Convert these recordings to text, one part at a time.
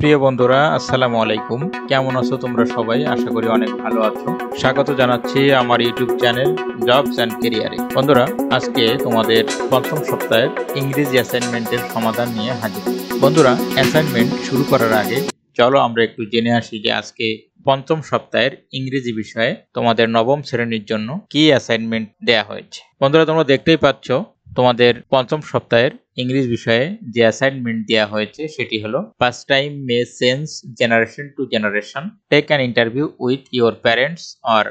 প্রিয় বন্ধুরা, আসসালামু আলাইকুম। কেমন আছো তোমরা সবাই? আশা করি অনেক ভালো আছো। স্বাগত জানাচ্ছি আমার ইউটিউব চ্যানেল জবস অ্যান্ড ক্যারিয়ারে। বন্ধুরা, আজকে তোমাদের পঞ্চম সপ্তাহের ইংরেজি অ্যাসাইনমেন্টের সমাধান নিয়ে হাজির। বন্ধুরা, অ্যাসাইনমেন্ট শুরু করার আগে চলো আমরা একটু জেনে আসি যে আজকে পঞ্চম সপ্তাহের ইংরেজি বিষয়ে তোমাদের নবম শ্রেণীর জন্য কি অ্যাসাইনমেন্ট দেয়া হয়েছে। বন্ধুরা, তোমরা দেখতেই পাচ্ছ তোমাদের পঞ্চম সপ্তাহের ইংরেজি বিষয়ে যে অ্যাসাইনমেন্ট দেওয়া হয়েছে সেটি হলো first time may change generation to generation, take an interview with your parents or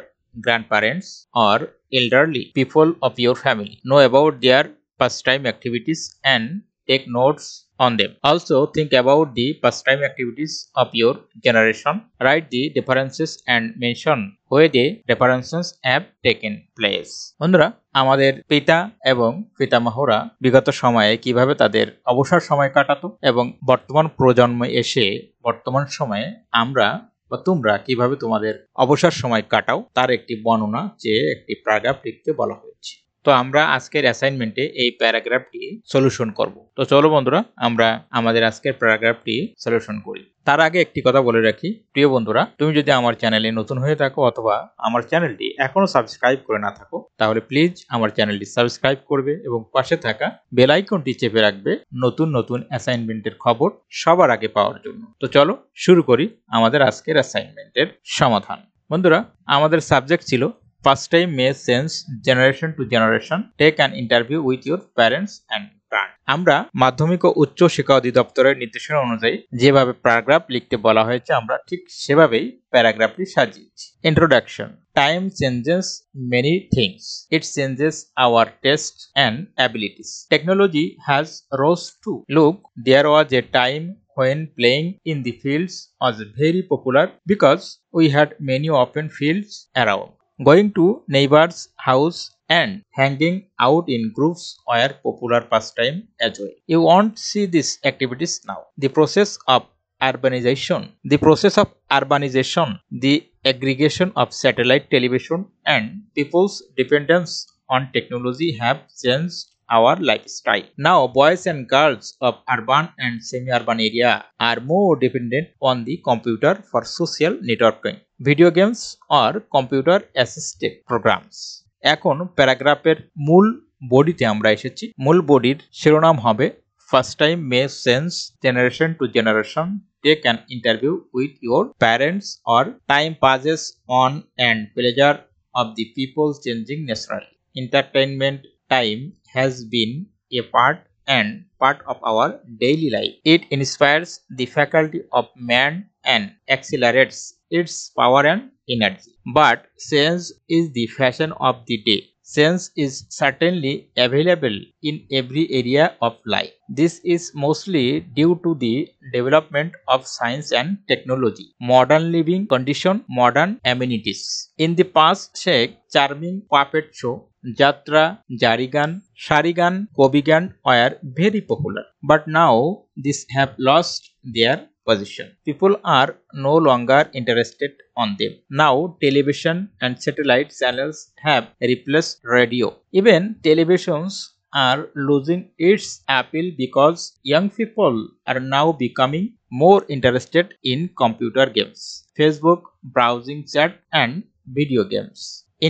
grandparents or elderly people of your family. Know about their pastime activities and take notes on them. Also think about the pastime activities of your generation. Write the differences and mention where the differences have taken place. বন্ধুরা, আমাদের পিতা এবং পিতামহরা বিগত সময়ে কিভাবে তাদের অবসর সময় কাটাতো এবং বর্তমান প্রজন্মে এসে বর্তমান সময়ে আমরা বা তোমরা কিভাবে তোমাদের অবসর সময় কাটাও তার একটি বর্ণনা চেয়ে একটি প্যারাগ্রাফ লিখতে বলা হয়েছে। তো আমরা আজকের অ্যাসাইনমেন্টে এই প্যারাগ্রাফটি সলিউশন করব। তো চলো বন্ধুরা, আমরা আমাদের আজকের প্যারাগ্রাফটি সলিউশন করি। তার আগে একটি কথা বলে রাখি, প্রিয় বন্ধুরা, তুমি যদি আমার চ্যানেলে নতুন হয়ে থাকো অথবা আমার চ্যানেলটি এখনো সাবস্ক্রাইব করে না থাকো, তাহলে প্লিজ আমার চ্যানেলটি সাবস্ক্রাইব করবে এবং পাশে থাকা বেল আইকনটি চেপে রাখবে নতুন নতুন অ্যাসাইনমেন্টের খবর সবার আগে পাওয়ার জন্য। তো চলো শুরু করি আমাদের আজকের অ্যাসাইনমেন্টের সমাধান। বন্ধুরা, আমাদের সাবজেক্ট ছিল first time may change generation to generation, take an interview with your parents and grand. আমরা মাধ্যমিক ও উচ্চ শিক্ষা অধিদপ্তরের নির্দেশনা অনুযায়ী যেভাবে প্যারাগ্রাফ লিখতে বলা হয়েছে আমরা ঠিক সেভাবেই প্যারাগ্রাফটি সাজিয়েছি। Introduction. Time changes many things. It changes our tastes and abilities. Technology has rose too. Look, there was a time when playing in the fields was very popular because we had many open fields around. Going to neighbor's house and hanging out in groups were popular pastime as well. You won't see these activities now. The process of urbanization, the aggregation of satellite television and people's dependence on technology have changed our lifestyle. Now boys and girls of urban and semi-urban area are more dependent on the computer for social networking, video games or computer assisted programs. এখন প্যারাগ্রাফের মূল বডিতে আমরা এসেছি। মূল বডির শিরোনাম হবে first time may change generation to generation, take an interview with your parents, or time passes on and pleasure of the people changing naturally. Entertainment time has been a part of our daily life. It inspires the faculty of man and accelerates its power and energy. But change is the fashion of the day. Change is certainly available in every area of life. This is mostly due to the development of science and technology, modern living condition, modern amenities. In the past, charming puppet show, jatra, jarigan, sharigan, kobigan were very popular. But now these have lost their position. People are no longer interested on them. Now television and satellite channels have replaced radio. Even televisions are losing its appeal because young people are now becoming more interested in computer games, Facebook, browsing chat and video games.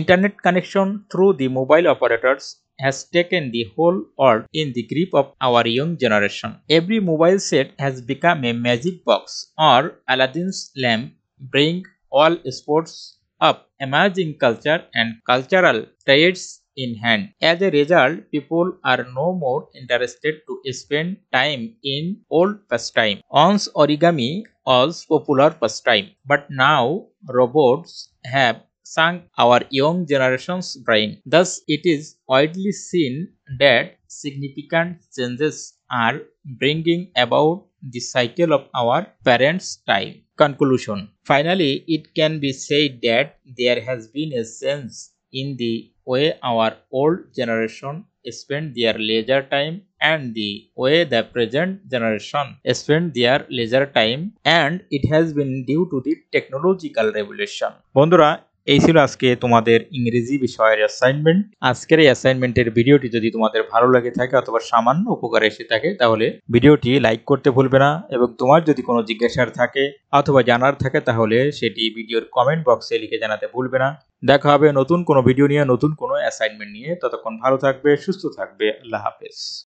Internet connection through the mobile operators has taken the whole world in the grip of our young generation. Every mobile set has become a magic box or Aladdin's lamp, bring all sports up, amazing culture and cultural trades in hand. As a result, people are no more interested to spend time in old pastime. Once origami was popular pastime, but now robots have sunk our young generation's brain. Thus, it is widely seen that significant changes are bringing about the cycle of our parents' time. Conclusion. Finally, it can be said that there has been a change in the way our old generation spend their leisure time and the way the present generation spend their leisure time, and it has been due to the technological revolution. বন্ধুরা, এই ছিল আজকে তোমাদের ইংরেজি বিষয়ের assignment. আজকের এই অ্যাসাইনমেন্টের ভিডিওটি যদি তোমাদের ভালো লাগে থাকে অথবা সামান্য উপকারে এসে থাকে তাহলে ভিডিওটি লাইক করতে ভুলবে না, এবং তোমার যদি কোনো জিজ্ঞাসার থাকে অথবা জানার থাকে তাহলে সেটি ভিডিওর কমেন্ট বক্সে লিখে জানাতে ভুলবে না। দেখা হবে নতুন কোনো ভিডিও নিয়ে, নতুন কোনো অ্যাসাইনমেন্ট নিয়ে। ততক্ষণ ভালো থাকবে, সুস্থ থাকবে। আল্লাহ হাফেজ।